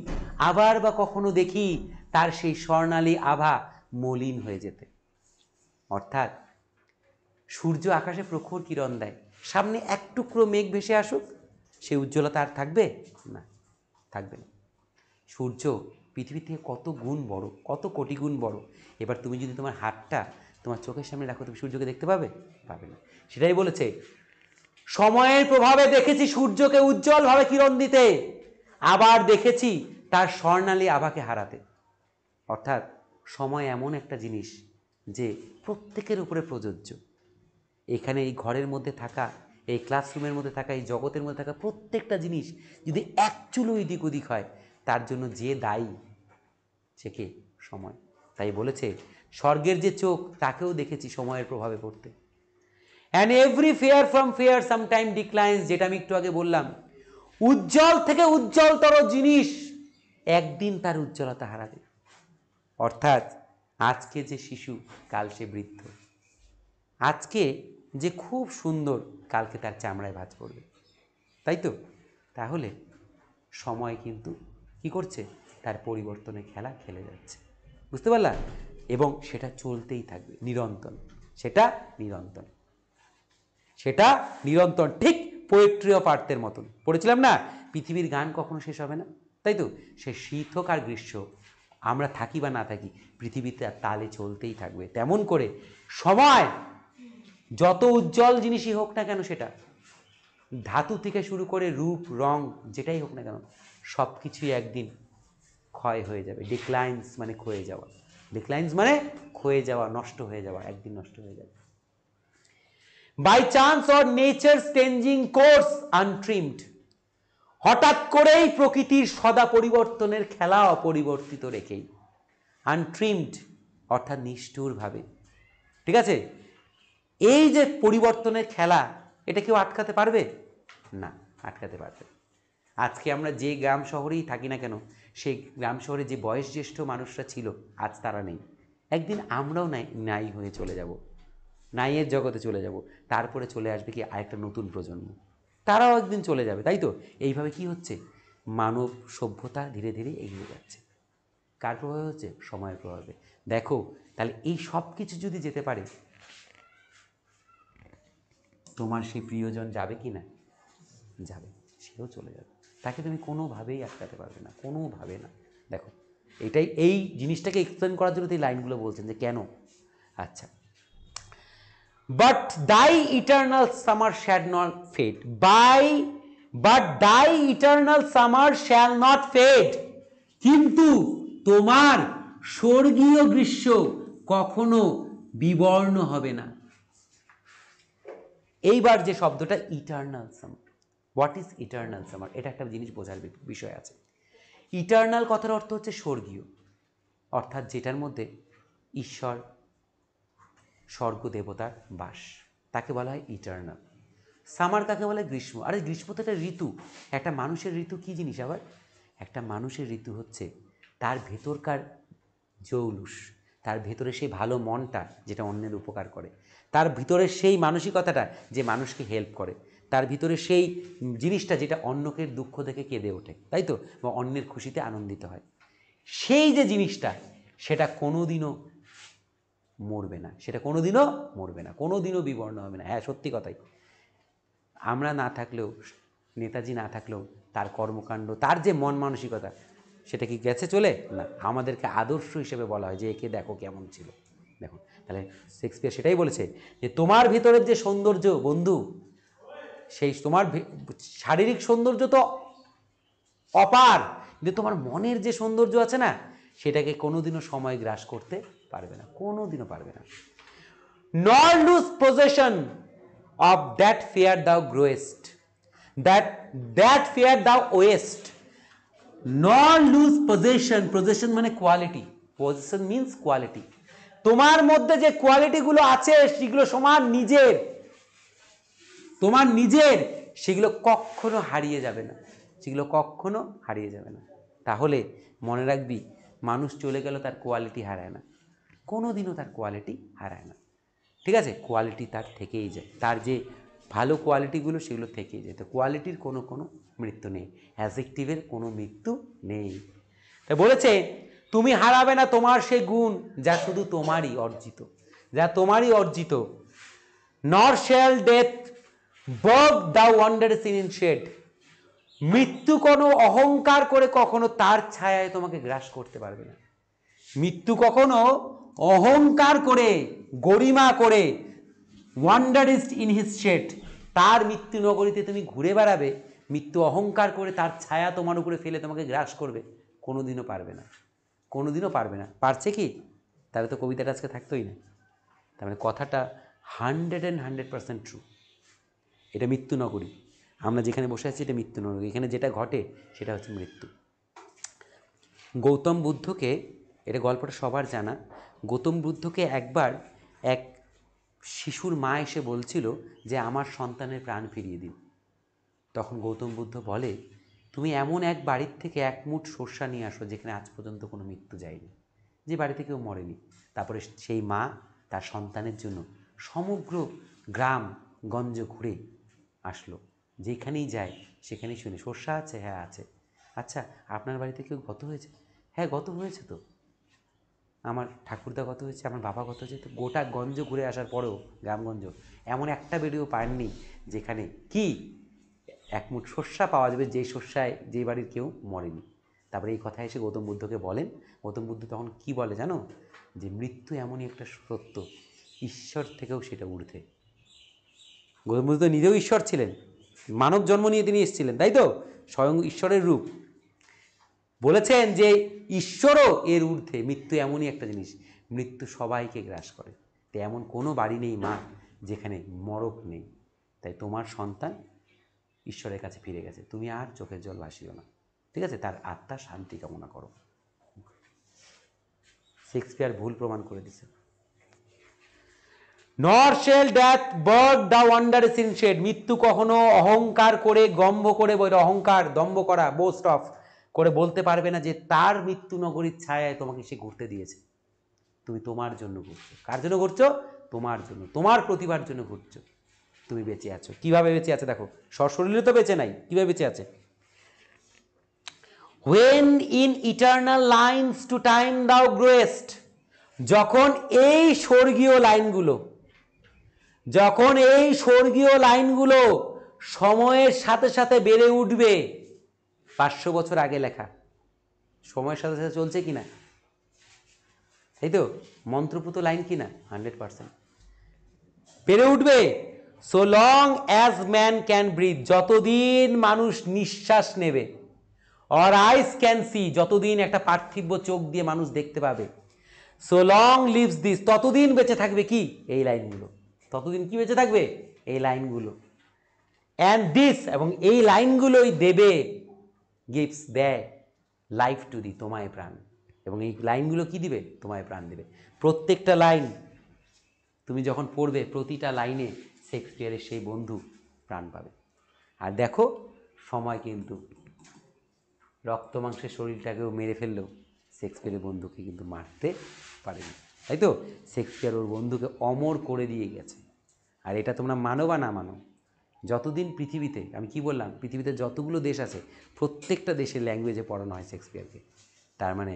আবার বা কখনো দেখি তার সেই স্বর্ণালী আভা মলিন হয়ে যেতে। অর্থাৎ সূর্য আকাশে প্রখর কিরণ দেয়, সামনে এক টুকরো মেঘ ভেসে আসুক, সে উজ্জ্বলতা আর থাকবে না, থাকবে না। সূর্য পৃথিবীর থেকে কত গুণ বড়, কত কোটি গুণ বড়। এবার তুমি যদি তোমার হাতটা তোমার চোখের সামনে রাখো, তুমি সূর্যকে দেখতে পাবে? পাবে না। সেটাই বলেছে, সময়ের প্রভাবে দেখেছি সূর্যকে উজ্জ্বলভাবে কিরণ দিতে, আবার দেখেছি তার স্বর্ণালী আভাকে হারাতে। অর্থাৎ সময় এমন একটা জিনিস যে প্রত্যেকের উপরে প্রযোজ্য। এখানে এই ঘরের মধ্যে থাকা, এই ক্লাসরুমের মধ্যে থাকা, এই জগতের মধ্যে থাকা প্রত্যেকটা জিনিস যদি এক চুলো এদিক ওদিক হয়, তার জন্য যে দায়ী সে কে? সময়। তাই বলেছে স্বর্গের যে চোখ, তাকেও দেখেছি সময়ের প্রভাবে পড়তে। And every fair from fair sometime declines, যেটা আমি একটু আগে বললাম, উজ্জ্বল থেকে উজ্জ্বলতর জিনিস একদিন তার উজ্জ্বলতা হারাবে। অর্থাৎ আজকে যে শিশু, কাল সে বৃদ্ধ। আজকে যে খুব সুন্দর, কালকে তার চামড়ায় ভাঁজ পড়বে, তাই তো? তাহলে সময় কিন্তু কি করছে? তার পরিবর্তনের খেলা খেলে যাচ্ছে, বুঝতে পারলা? এবং সেটা চলতেই থাকবে নিরন্তর, সেটা নিরন্তর, সেটা নিরন্তর। ঠিক পোয়েট্রি অফ আর্থের মতন পড়েছিলাম না, পৃথিবীর গান কখনো শেষ হবে না, তাই তো? সে শীত হোক আর গ্রীষ্ম, আমরা থাকি বা না থাকি, পৃথিবীতে আর তালে চলতেই থাকবে। তেমন করে সময় যত উজ্জ্বল জিনিসই হোক না কেন, সেটা ধাতু থেকে শুরু করে রূপ রং যেটাই হোক না কেন, সব কিছুই একদিন ক্ষয় হয়ে যাবে। ডিক্লাইন্স মানে ক্ষয়ে যাওয়া, ডিক্লাইন্স মানে ক্ষয়ে যাওয়া, নষ্ট হয়ে যাওয়া, একদিন নষ্ট হয়ে যাবে। By chance or nature's changing course untrimmed, হঠাৎ করেই প্রকৃতির সদা পরিবর্তনের খেলা অপরিবর্তিত রেখেই। আনট্রিমড অর্থাৎ নিষ্ঠুরভাবে, ঠিক আছে? এই যে পরিবর্তনের খেলা, এটা কেউ আটকাতে পারবে না, আটকাতে পারবে। আজকে আমরা যে গ্রাম শহরেই থাকি না কেন, সেই গ্রাম শহরে যে বয়োজ্যেষ্ঠ মানুষরা ছিল, আজ তারা নেই। একদিন আমরাও নাই হয়ে চলে যাব, নাইয়ের জগতে চলে যাব। তারপরে চলে আসবে কি আরেকটা নতুন প্রজন্ম, তারাও একদিন চলে যাবে, তাই তো? এইভাবে কি হচ্ছে? মানব সভ্যতা ধীরে ধীরে এগিয়ে যাচ্ছে। কার প্রভাবে হচ্ছে? সময়ের প্রভাবে। দেখো তাহলে এই সব কিছু যদি যেতে পারে, তোমার সেই প্রিয়জন যাবে কি না? যাবে, সেও চলে যাবে, তাকে তুমি কোনোভাবেই আটকাতে পারবে না, কোনোভাবে না। দেখো এটাই, এই জিনিসটাকে এক্সপ্লেন করার জন্য এই লাইনগুলো বলছেন যে কেন। আচ্ছা, but thy eternal summer shall not fade, but thy eternal summer shall not fade, কিন্তু তোমার স্বর্গীয় গ্রীষ্ম কখনো বিবর্ণ হবে না। এইবার যে শব্দটা eternal summer, what is eternal summer, এটা একটা জিনিস বোঝার বিষয় আছে। ইটার্নাল কথার অর্থ হচ্ছে স্বর্গীয়, অর্থাৎ যেটার মধ্যে ঈশ্বর স্বর্গ দেবতার বাস, তাকে বলা হয় ইটার্নাল। সামার কাকে বলে? গ্রীষ্ম। আরে গ্রীষ্ম তো একটা ঋতু। একটা মানুষের ঋতু কী জিনিস আবার? একটা মানুষের ঋতু হচ্ছে তার ভেতরকার জৌলুস, তার ভেতরে সেই ভালো মনটা যেটা অন্যের উপকার করে, তার ভিতরে সেই মানসিকতাটা যে মানুষকে হেল্প করে, তার ভিতরে সেই জিনিসটা যেটা অন্যকে দুঃখ দেখে কেঁদে ওঠে, তাই তো, বা অন্যের খুশিতে আনন্দিত হয়, সেই যে জিনিসটা সেটা কোনোদিনও মরবে না, সেটা কোনোদিনও মরবে না, কোনোদিনও বিবর্ণ হবে না। হ্যাঁ, সত্যি কথাই। আমরা না থাকলেও, নেতাজি না থাকলেও তার কর্মকাণ্ড, তার যে মন মানসিকতা, সেটা কি গেছে চলে? না, আমাদেরকে আদর্শ হিসেবে বলা হয় যে একে দেখো কেমন ছিল। দেখো, তাহলে শেক্সপিয়ার সেটাই বলেছে যে তোমার ভিতরের যে সৌন্দর্য বন্ধু, সেই তোমার শারীরিক সৌন্দর্য তো অপার, কিন্তু তোমার মনের যে সৌন্দর্য আছে না, সেটাকে কোনোদিনও সময় গ্রাস করতে পারবে না, কোনোদিনও পারবে না। nor lose possession of that fear thou growest, that fear thou owest, nor lose possession মানে কোয়ালিটি, possession means কোয়ালিটি। তোমার মধ্যে যে কোয়ালিটিগুলো আছে সেগুলো তোমার নিজের, সেগুলো কখনো হারিয়ে যাবে না, সেগুলো কখনো হারিয়ে যাবে না। তাহলে মনে রাখবি, মানুষ চলে গেল তার কোয়ালিটি হারায় না, কোনোদিনও তার কোয়ালিটি হারায় না, ঠিক আছে? কোয়ালিটি তার থেকেই যায়, তার যে ভালো কোয়ালিটিগুলো সেগুলো থেকেই যায়। তো কোয়ালিটির কোনো মৃত্যু নেই, অ্যাডজেক্টিভের কোনো মৃত্যু নেই। তাই বলেছে তুমি হারাবে না তোমার সেই গুণ যা শুধু তোমারই অর্জিত, যা তোমারই অর্জিত। nor shall death burg thou wanderers in shade, মৃত্যু কোনো অহংকার করে কখনো তার ছায়ায় তোমাকে গ্রাস করতে পারবে না। মৃত্যু কখনো অহংকার করে, গরিমা করে, ওয়ান্ডারিস্ট ইন হিজ শেড, তার মৃত্যু নগরীতে তুমি ঘুরে বেড়াবে, মৃত্যু অহংকার করে তার ছায়া তোমার উপরে ফেলে তোমাকে গ্রাস করবে, কোনোদিনও পারবে না, কোনোদিনও পারবে না। পারছে কি? তাহলে তো কবিতাটা আজকে থাকতোই না। তার মানে কথাটা 100% ট্রু। এটা মৃত্যু নগরী, আমরা যেখানে বসে আছি এটা মৃত্যু নগরী, এখানে যেটা ঘটে সেটা হচ্ছে মৃত্যু। গৌতম বুদ্ধকে, এটা গল্পটা সবার জানা, গৌতম বুদ্ধকে একবার এক শিশুর মা এসে বলছিল যে আমার সন্তানের প্রাণ ফিরিয়ে দিন। তখন গৌতম বুদ্ধ বলে, তুমি এমন এক বাড়ির থেকে এক মুঠ সর্ষা নিয়ে আসো যেখানে আজ পর্যন্ত কোনো মৃত্যু যায়নি, যে বাড়িতে কেউ মরেনি। তারপরে সেই মা তার সন্তানের জন্য সমগ্র গ্রাম গঞ্জ ঘুরে আসলো, যেখানেই যায় সেখানেই শুনি সর্ষা আছে, হ্যাঁ আছে। আচ্ছা, আপনার বাড়িতে কেউ গত হয়েছে? হ্যাঁ গত হয়েছে তো, আমার ঠাকুরদা গত হয়েছে, আমার বাবা গত হয়েছে। তো গোটা গঞ্জ ঘুরে আসার পরেও গ্রামগঞ্জ এমন একটা বেডিও পাননি যেখানে কি এক মুঠ শস্যা পাওয়া যাবে, যেই শস্যায় যেই বাড়ির কেউ মরেনি। তারপরে এই কথা এসে গৌতম বুদ্ধকে বলেন। গৌতম বুদ্ধ তখন কি বলে জানো? যে মৃত্যু এমনই একটা সত্য, ঈশ্বর থেকেও সেটা ঊর্ধ্বে। গৌতম বুদ্ধ নিজেও ঈশ্বর ছিলেন, মানব জন্ম নিয়ে তিনি এসেছিলেন, তাই তো, স্বয়ং ঈশ্বরের রূপ। বলেছেন যে ঈশ্বরও এর ঊর্ধ্বে, মৃত্যু এমনই একটা জিনিস, মৃত্যু সবাইকে গ্রাস করে। তো এমন কোনো বাড়ি নেই মা যেখানে মরক নেই। তাই তোমার সন্তান ঈশ্বরের কাছে ফিরে গেছে, তুমি আর চোখের জল ভাসিও না, ঠিক আছে? তার আত্মার শান্তি কামনা করো। শেক্সপিয়ার ভুল প্রমাণ করে দিছে। Nor shall death brag the wanders in shade, মৃত্যু কখনো অহংকার করে, গম্ভ করে, অহংকার দম্ভ করা, বোস্ট অফ করে বলতে পারবে না যে তার মৃত্যু নগরীর ছায়ায় তোমাকে সে ঘুরতে দিয়েছে। তুমি তোমার জন্য ঘুরছো। কার জন্য ঘুরছো? তোমার জন্য, তোমার প্রতিভার জন্য ঘুরছো। তুমি বেঁচে আছো, কিভাবে বেঁচে আছে দেখো, সশরীরে তো বেঁচে নাই, কিভাবে বেঁচে আছে? when in eternal lines to time thou growest, যখন এই স্বর্গীয় লাইনগুলো সময়ের সাথে সাথে বেড়ে উঠবে। 500 বছর আগে লেখা, সময়ের সাথে সাথে চলছে কিনা, তাই তো? মন্ত্রপুত লাইন কিনা? 100% বেড়ে উঠবে। So long as man can breathe, যতদিন মানুষ নিঃশ্বাস নেবে, অর আইস ক্যান সি, যতদিন একটা পার্থিব চোখ দিয়ে মানুষ দেখতে পাবে, সো লং লিভস দিস, ততদিন বেঁচে থাকবে কি? এই লাইনগুলো। ততদিন কি বেঁচে থাকবে? এই লাইনগুলো। অ্যান্ড দিস, এবং এই লাইনগুলোই দেবে, গিভস, দেয়, লাইফ টু দি, তোমায় প্রাণ। এবং এই লাইনগুলো কি দিবে? তোমায় প্রাণ দেবে। প্রত্যেকটা লাইন তুমি যখন পড়বে, প্রতিটা লাইনে শেক্সপিয়ারের সেই বন্ধু প্রাণ পাবে। আর দেখো, সময় কিন্তু রক্ত মাংসের শরীরটাকেও মেরে ফেললেও শেক্সপিয়ারের বন্ধুকে কিন্তু মারতে পারেনি, তাই তো? শেক্সপিয়ার ওর বন্ধুকে অমর করে দিয়ে গেছে। আর এটা তোমরা মানো বা না মানো, যতদিন পৃথিবীতে, আমি কি বললাম, পৃথিবীতে যতগুলো দেশ আছে প্রত্যেকটা দেশের ল্যাঙ্গুয়েজে পড়ানো হয় শেক্সপিয়ারকে। তার মানে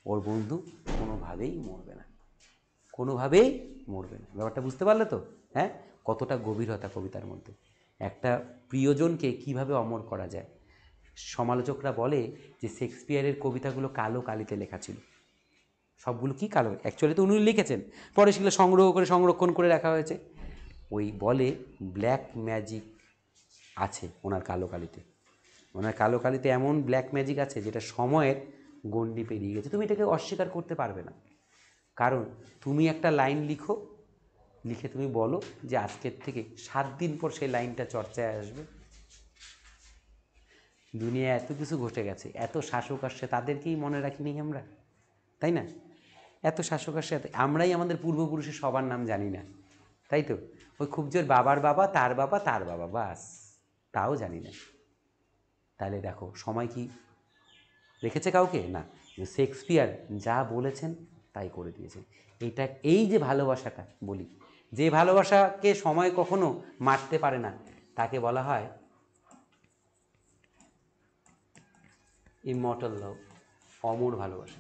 ওর বন্ধু কোনোভাবেই মরবে না, কোনোভাবেই মরবে না। ব্যাপারটা বুঝতে পারলে তো? হ্যাঁ, কতটা গভীরতা কবিতার মধ্যে। একটা প্রিয়জনকে কিভাবে অমর করা যায়। সমালোচকরা বলে যে শেক্সপিয়ারের কবিতাগুলো কালো কালিতে লেখা ছিল। সবগুলো কি কালো? অ্যাকচুয়ালি তো উনি লিখেছেন, পরে সেগুলো সংগ্রহ করে সংরক্ষণ করে রাখা হয়েছে। ওই বলে ব্ল্যাক ম্যাজিক আছে ওনার কালো কালিতে। ওনার কালো কালিতে এমন ব্ল্যাক ম্যাজিক আছে যেটা সময়ের গণ্ডি পেরিয়ে গেছে। তুমি এটাকে অস্বীকার করতে পারবে না। কারণ তুমি একটা লাইন লিখো, লিখে তুমি বলো যে আজকের থেকে 7 দিন পর সেই লাইনটা চর্চায় আসবে। দুনিয়া এত কিছু ঘটে গেছে, এত শাসক আসছে, তাদেরকেই মনে রাখিনি আমরা, তাই না? এত শাসক আসছে, আমরাই আমাদের পূর্বপুরুষের সবার নাম জানি না, তাই তো? ওই খুব জোর বাবার বাবা, তার বাবা, তার বাবা, বাস, তাও জানি না। তাহলে দেখো, সময় কি রেখেছে কাউকে? না। শেক্সপিয়ার যা বলেছেন তাই করে দিয়েছেন। এইটা, এই যে ভালোবাসাটা বলি, যে ভালোবাসাকে সময় কখনো মারতে পারে না, তাকে বলা হয় ইমর্টাল লাভ, অমর ভালোবাসা।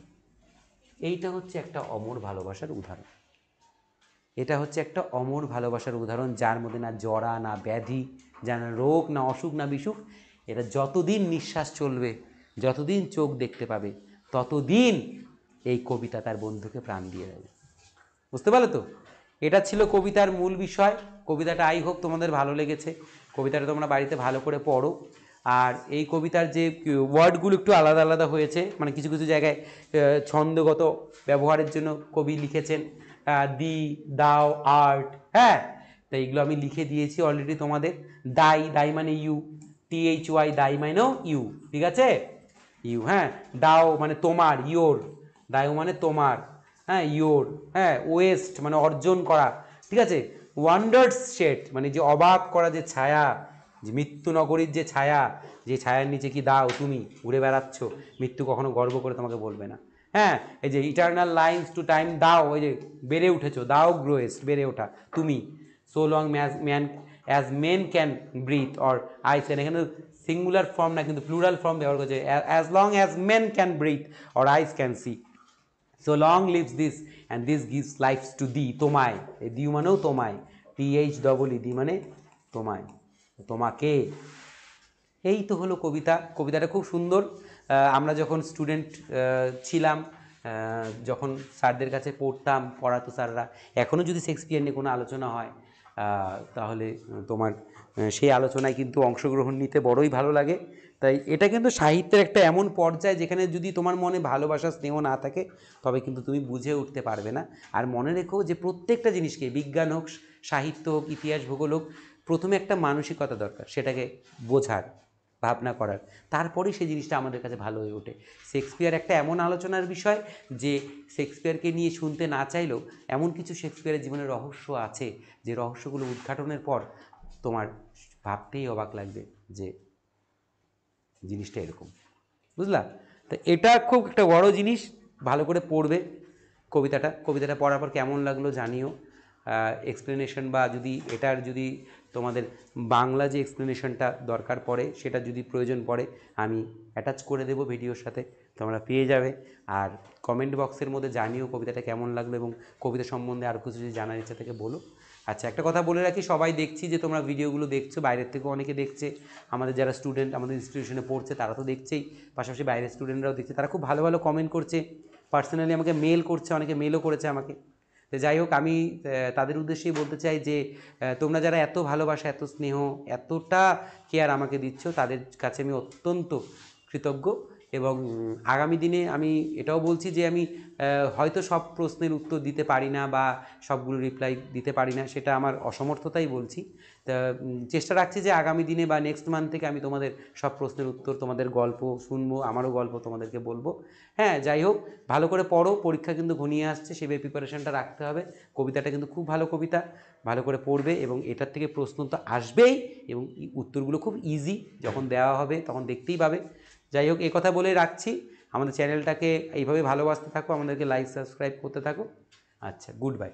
এইটা হচ্ছে একটা অমর ভালোবাসার উদাহরণ। এটা হচ্ছে একটা অমর ভালোবাসার উদাহরণ, যার মধ্যে না জরা, না ব্যাধি, যা না রোগ, না অসুখ, না বিসুখ। এটা যতদিন নিঃশ্বাস চলবে, যতদিন চোখ দেখতে পাবে, ততদিন এই কবিতা তার বন্ধুকে প্রাণ দিয়ে দেবে। বুঝতে পারলে তো? এটা ছিল কবিতার মূল বিষয়। কবিতাটা আই হোপ তোমাদের ভালো লেগেছে। কবিতাটা তোমরা বাড়িতে ভালো করে পড়ো। আর এই কবিতার যে ওয়ার্ডগুলো একটু আলাদা আলাদা হয়েছে, মানে কিছু কিছু জায়গায় ছন্দগত ব্যবহারের জন্য কবি লিখেছেন দি, দাও, আর্ট, হ্যাঁ, তো এইগুলো আমি লিখে দিয়েছি অলরেডি তোমাদের। দাই, দাই মানে ইউ, THY, দাই মানেও ইউ, ঠিক আছে? ইউ, হ্যাঁ। দাও মানে তোমার, ইয়োর। দাও মানে তোমার, হ্যাঁ, ইয়োর, হ্যাঁ। ওয়েস্ট মানে অর্জন করা, ঠিক আছে? ওয়ান্ডার্স শেড মানে যে অবাক করা যে ছায়া, যে মৃত্যু নগরীর যে ছায়া, যে ছায়ার নিচে কি দাও তুমি উড়ে বেড়াচ্ছ, মৃত্যু কখনো গর্ব করে তোমাকে বলবে না, হ্যাঁ। এই যে ইটার্নাল লাইন্স টু টাইম, দাও, ওই যে বেড়ে উঠেছো, দাও গ্রোয়েস্ট, বেড়ে ওঠা তুমি। So long man as men can breathe, or eyes, এখানে সিঙ্গুলার ফর্ম না, কিন্তু প্লুরাল ফর্ম ব্যবহার করছে, as long as men can breathe or eyes can see, so long lives this and this gives life to thee, তোমায়, এই দিউ মানেও তোমায়, THEE, দি মানে তোমায়, তোমাকে। এই তো হলো কবিতা। কবিতাটা খুব সুন্দর। আমরা যখন স্টুডেন্ট ছিলাম, যখন স্যারদের কাছে পড়তাম, পড়াতো স্যাররা, এখনও যদি শেক্সপিয়ার নিয়ে কোনো আলোচনা হয়, তাহলে তোমার সেই আলোচনায় কিন্তু অংশগ্রহণ নিতে বড়ই ভালো লাগে। তাই এটা কিন্তু সাহিত্যের একটা এমন পর্যায় যেখানে যদি তোমার মনে ভালোবাসা, স্নেহ না থাকে, তবে কিন্তু তুমি বুঝে উঠতে পারবে না। আর মনে রেখো যে প্রত্যেকটা জিনিসকে, বিজ্ঞান হোক, সাহিত্য হোক, ইতিহাস, ভূগোল হোক, প্রথমে একটা মানসিকতা দরকার, সেটাকে বোঝার, ভাবনা করার, তারপরেই সেই জিনিসটা আমাদের কাছে ভালো হয়ে ওঠে। শেক্সপিয়ার একটা এমন আলোচনার বিষয় যে শেক্সপিয়ারকে নিয়ে শুনতে না চাইলেও এমন কিছু শেক্সপিয়ারের জীবনের রহস্য আছে, যে রহস্যগুলো উদ্ঘাটনের পর তোমার ভাবতেই অবাক লাগবে যে জিনিসটা এরকম। বুঝলা? তো এটা খুব একটা বড় জিনিস, ভালো করে পড়বে কবিতাটা। কবিতাটা পড়ার পর কেমন লাগলো জানিও। এক্সপ্লেনেশন বা যদি এটার যদি তোমাদের বাংলা যে এক্সপ্লেনেশনটা দরকার পড়ে সেটা যদি প্রয়োজন পড়ে আমি অ্যাটাচ করে দেবো ভিডিওর সাথে, তোমরা পেয়ে যাবে। আর কমেন্ট বক্সের মধ্যে জানিও কবিতাটা কেমন লাগলো এবং কবিতা সম্বন্ধে আরও কিছু যদি জানার ইচ্ছা থেকে বলো। আচ্ছা, একটা কথা বলে রাখি, সবাই দেখছি যে তোমরা ভিডিওগুলো দেখছো, বাইরের থেকেও অনেকে দেখছে, আমাদের যারা স্টুডেন্ট আমাদের ইনস্টিটিউশনে পড়ছে তারা তো দেখছেই, পাশাপাশি বাইরের স্টুডেন্টরাও দেখছে, তারা খুব ভালো ভালো কমেন্ট করছে, পার্সোনালি আমাকে মেল করছে, অনেকে মেলও করেছে আমাকে। তো যাই হোক, আমি তাদের উদ্দেশ্যেই বলতে চাই যে তোমরা যারা এত ভালোবাসা, এত স্নেহ, এতটা কেয়ার আমাকে দিচ্ছ, তাদের কাছে আমি অত্যন্ত কৃতজ্ঞ। এবং আগামী দিনে আমি এটাও বলছি যে আমি হয়তো সব প্রশ্নের উত্তর দিতে পারি না বা সবগুলো রিপ্লাই দিতে পারি না, সেটা আমার অসমর্থতাই বলছি। তা চেষ্টা রাখছি যে আগামী দিনে বা নেক্সট মান্থ থেকে আমি তোমাদের সব প্রশ্নের উত্তর, তোমাদের গল্প শুনবো, আমারও গল্প তোমাদেরকে বলবো। হ্যাঁ, যাই হোক, ভালো করে পড়ো, পরীক্ষা কিন্তু ঘনিয়ে আসছে, সেভাবে প্রিপারেশনটা রাখতে হবে। কবিতাটা কিন্তু খুব ভালো কবিতা, ভালো করে পড়বে এবং এটার থেকে প্রশ্ন তো আসবেই এবং উত্তরগুলো খুব ইজি, যখন দেওয়া হবে তখন দেখতেই পাবে। যাই হোক, এই কথা বলেই রাখছি। আমাদের চ্যানেলটাকে এইভাবে ভালোবাসতে থাকো, আমাদেরকে লাইক সাবস্ক্রাইব করতে থাকো। আচ্ছা, গুড বাই।